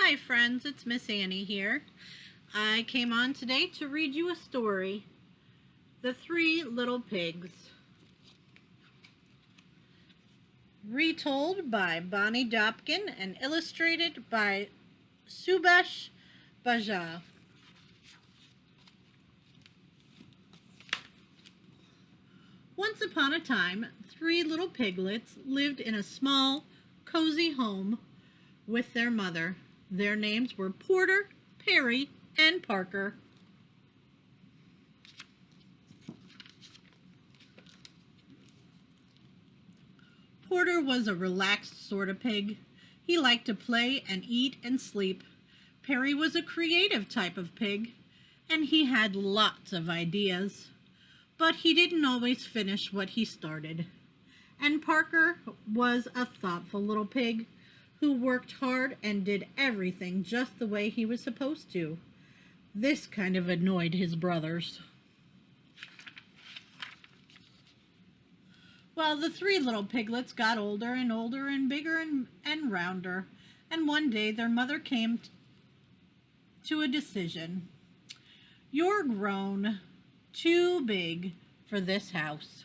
Hi friends, it's Miss Annie here. I came on today to read you a story, The Three Little Pigs, retold by Bonnie Dopkin and illustrated by Subhash Bajaj. Once upon a time, three little piglets lived in a small, cozy home with their mother. Their names were Porter, Perry, and Parker. Porter was a relaxed sort of pig. He liked to play and eat and sleep. Perry was a creative type of pig, and he had lots of ideas. But he didn't always finish what he started. And Parker was a thoughtful little pig who worked hard and did everything just the way he was supposed to. This kind of annoyed his brothers. Well, the three little piglets got older and older and bigger and rounder, and one day their mother came to a decision. You're grown too big for this house.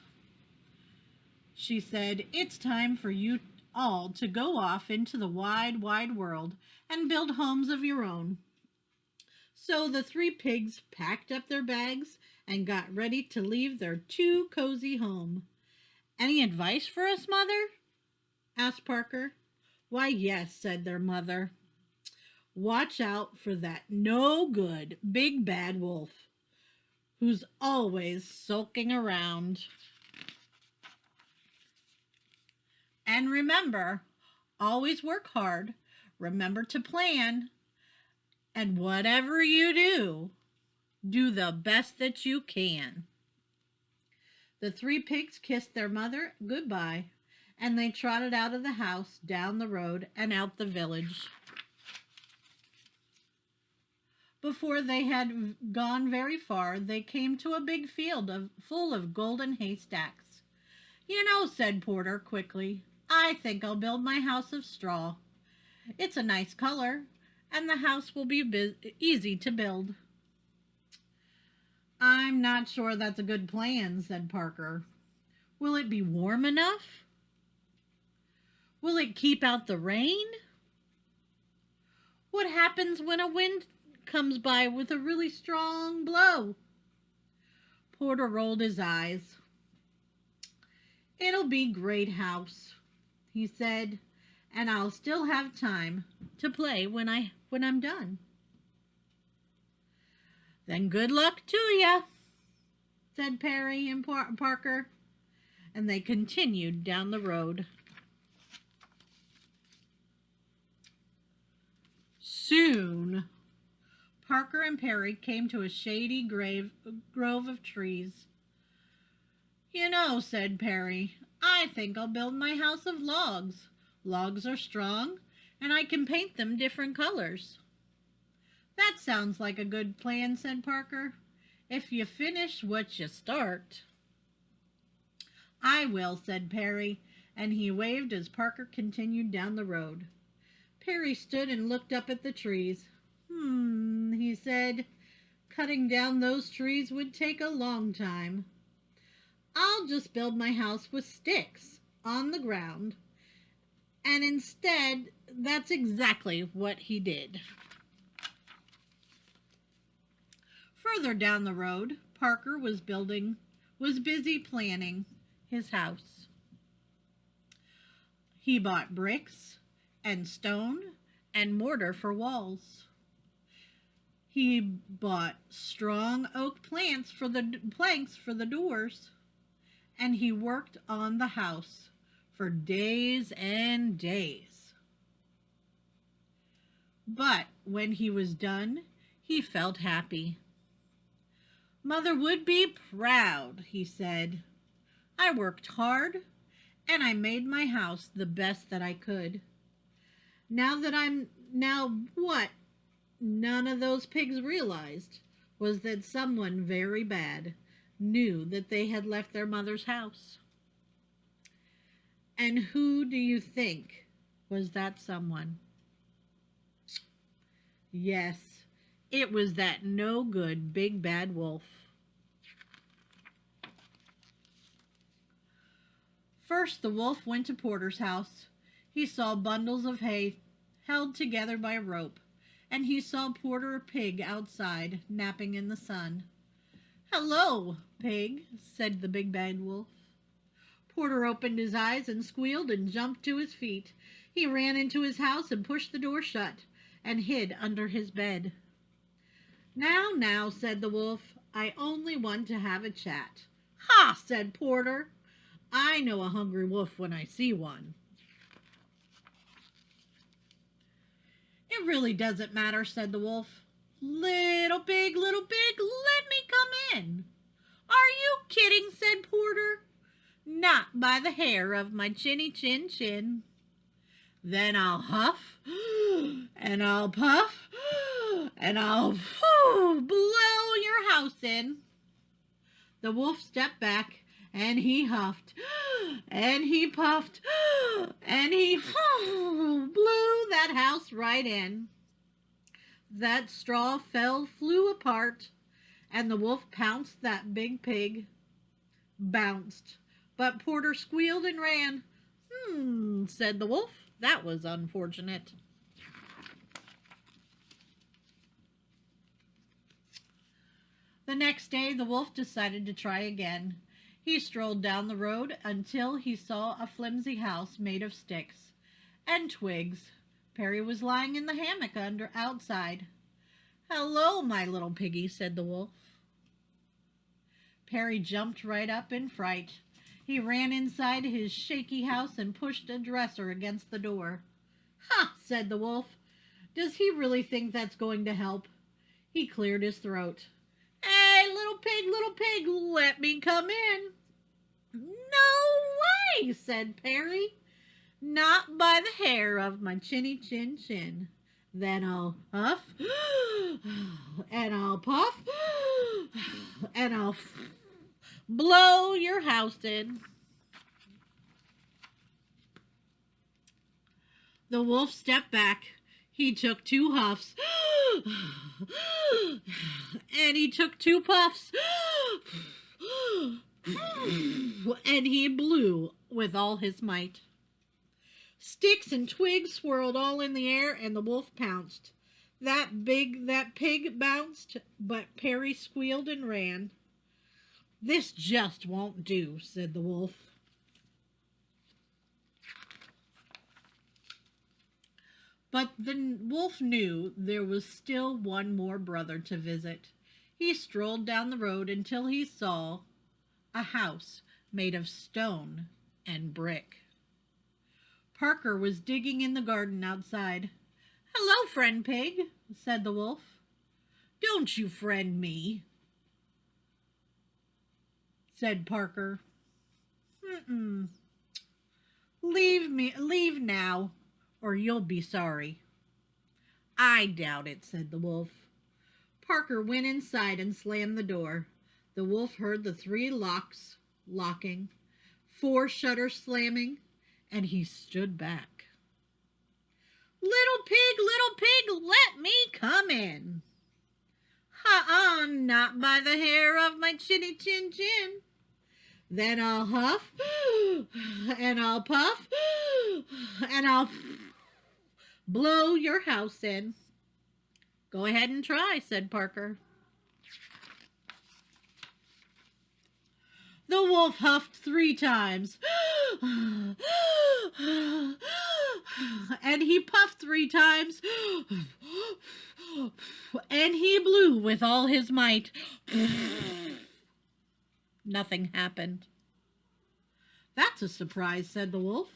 She said, it's time for you all to go off into the wide, wide world and build homes of your own. So the three pigs packed up their bags and got ready to leave their too cozy home. Any advice for us, Mother? Asked Parker. Why, yes, said their mother. Watch out for that no good big bad wolf who's always sulking around. And remember, always work hard, remember to plan, and whatever you do, do the best that you can. The three pigs kissed their mother goodbye, and they trotted out of the house, down the road, and out the village. Before they had gone very far, they came to a big field full of golden haystacks. You know, said Porter quickly, I think I'll build my house of straw. It's a nice color, and the house will be easy to build. I'm not sure that's a good plan, said Parker. Will it be warm enough? Will it keep out the rain? What happens when a wind comes by with a really strong blow? Porter rolled his eyes. It'll be great house, he said, and I'll still have time to play when I'm done. Then good luck to ya, said Perry and Parker, and they continued down the road. Soon, Parker and Perry came to a shady grove of trees. You know, said Perry, I think I'll build my house of logs. Logs are strong, and I can paint them different colors. That sounds like a good plan, said Parker, if you finish what you start. I will, said Perry, and he waved as Parker continued down the road. Perry stood and looked up at the trees. He said, cutting down those trees would take a long time. I'll just build my house with sticks on the ground. And instead, that's exactly what he did. Further down the road, Parker was busy planning his house. He bought bricks and stone and mortar for walls. He bought strong oak planks for the doors, and he worked on the house for days and days. But when he was done, he felt happy. Mother would be proud, he said. I worked hard, and I made my house the best that I could. Now what none of those pigs realized was that someone very bad knew that they had left their mother's house. And who do you think was that someone? Yes, it was that no good big bad wolf. First, the wolf went to Porter's house. He saw bundles of hay held together by a rope, and he saw Porter Pig outside, napping in the sun. "Hello, Pig," said the big bad wolf. Porter opened his eyes and squealed and jumped to his feet. He ran into his house and pushed the door shut and hid under his bed. "Now, now," said the wolf, "I only want to have a chat." "Ha!" said Porter. "I know a hungry wolf when I see one." "It really doesn't matter," said the wolf. Little pig, let me come in." "Are you kidding?" said Porter. "Not by the hair of my chinny chin chin." "Then I'll huff, and I'll puff, and I'll blow your house in." The wolf stepped back, and he huffed, and he puffed, and he blew that house right in. That straw flew apart, and the wolf pounced that big pig. Bounced. But Porter squealed and ran. Said the wolf. "That was unfortunate." The next day, the wolf decided to try again. He strolled down the road until he saw a flimsy house made of sticks and twigs. Perry was lying in the hammock outside. "Hello, my little piggy," said the wolf. Perry jumped right up in fright. He ran inside his shaky house and pushed a dresser against the door. "Ha!" said the wolf. "Does he really think that's going to help?" He cleared his throat. "Hey, little pig, let me come in." "No way," said Perry. "Not by the hair of my chinny chin chin." Then I'll huff, and I'll puff, and I'll blow your house in. The wolf stepped back. He took 2 huffs, and he took 2 puffs, and he blew with all his might. Sticks and twigs swirled all in the air, and the wolf pounced. That pig bounced, but Perry squealed and ran. "This just won't do," said the wolf. But the wolf knew there was still one more brother to visit. He strolled down the road until he saw a house made of stone and brick. Parker was digging in the garden outside. "Hello, friend pig," said the wolf. "Don't you friend me," said Parker. Leave now, or you'll be sorry." "I doubt it," said the wolf. Parker went inside and slammed the door. The wolf heard the 3 locks locking, 4 shutters slamming, and he stood back. Little pig, let me come in." Not by the hair of my chinny chin chin." Then I'll huff, and I'll puff, and I'll blow your house in." "Go ahead and try," said Parker. The wolf huffed 3 times, and he puffed 3 times, and he blew with all his might. Nothing happened. "That's a surprise," said the wolf.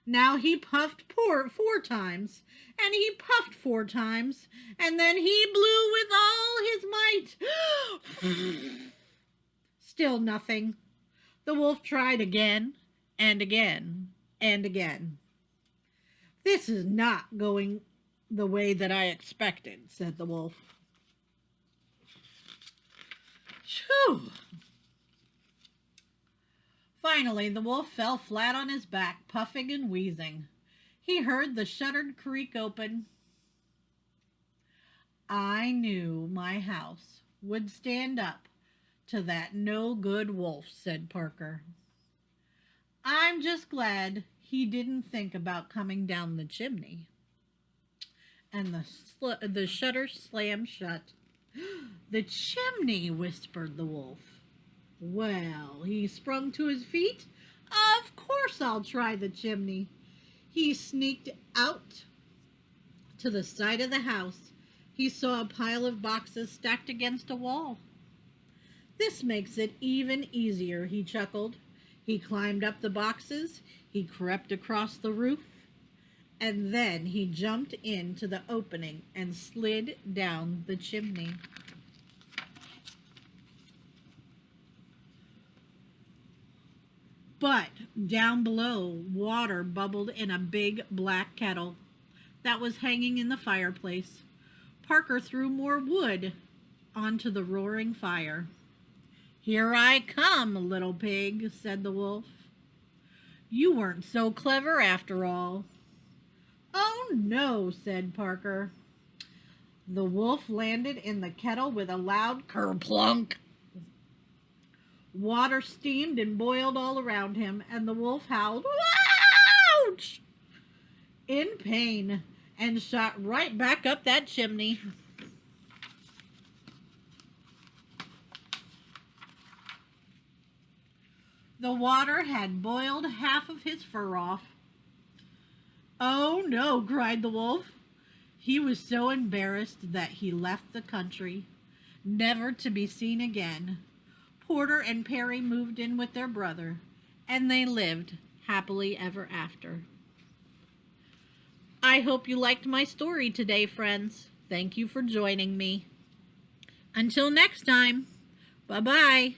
Now he puffed 4 times, and he puffed 4 times, and then he blew with all his might. Still nothing. The wolf tried again and again and again. "This is not going the way that I expected," said the wolf. Phew. Finally, the wolf fell flat on his back, puffing and wheezing. He heard the shuttered creak open. I knew my house would stand up to that no good wolf, said Parker. I'm just glad he didn't think about coming down the chimney. And the shutter slammed shut. The chimney, whispered the wolf. Well, he sprung to his feet. Of course I'll try the chimney. He sneaked out to the side of the house. He saw a pile of boxes stacked against a wall. This makes it even easier, he chuckled. He climbed up the boxes. He crept across the roof. And then he jumped into the opening and slid down the chimney. But down below, water bubbled in a big black kettle that was hanging in the fireplace. Parker threw more wood onto the roaring fire. Here I come, little pig, said the wolf. You weren't so clever after all. Oh, no, said Parker. The wolf landed in the kettle with a loud kerplunk. Water steamed and boiled all around him, and the wolf howled, ouch, in pain, and shot right back up that chimney. The water had boiled half of his fur off. Oh no, cried the wolf. He was so embarrassed that he left the country, never to be seen again. Porter and Perry moved in with their brother, and they lived happily ever after. I hope you liked my story today, friends. Thank you for joining me. Until next time, bye-bye.